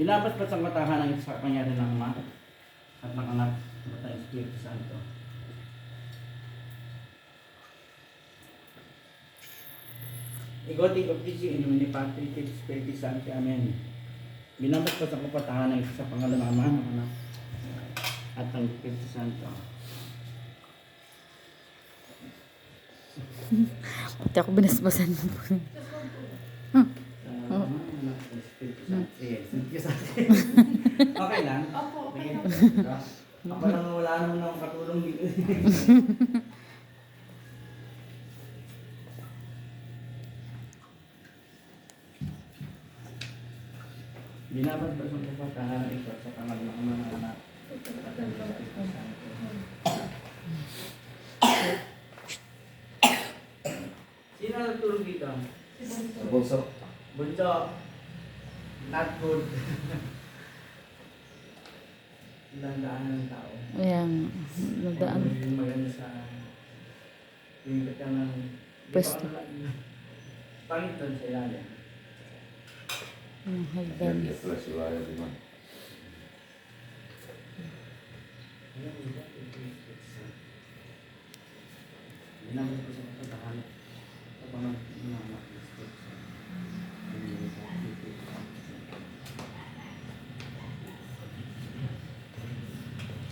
Binabasbas ang katahan ng sa pangyari ng Ama at ng Anak at ng Espiritu Santo. Igoti baptizo in nomine Patri et Spiritus Sancti. Amen. Binabasbas ang katahan ng sa pangalan ng Ama, ng Anak at ng Espiritu Santo. Pati ako binasbasan mo. Okay lang? Opo, okay lang. Ako lang wala naman akong katulong dito. Binabasbas ang kapatahan ito sa pangalan ng Ama, ng Anak at ng Espiritu Santo. Sino nagtulog dito? Bulso. Bunso. Not good. Landaan ng tao. Ayan, nadaan. Yung maganda sa yung ka ng Pwesto. Pangit doon sa ilalim. Ang hagdan. Binabas ko sa katahan sa pangalan ng Ama at ng Espiritu Santo.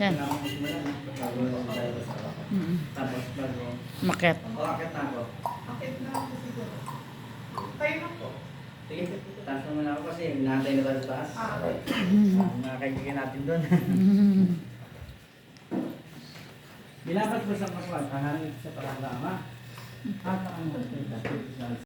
Yan. Kailangan ko simula na. Bago tayo sa tapos bago. Maket. Akit na ako. Akit na ako siguro. Kayo na po. Sige, taas naman ako kasi naantay na tayo sa taas. Okay. Mga kaibigan natin doon. Binabasbas ang kaswat, hahanap sa pangalan ng Ama at ang Espiritu Santo.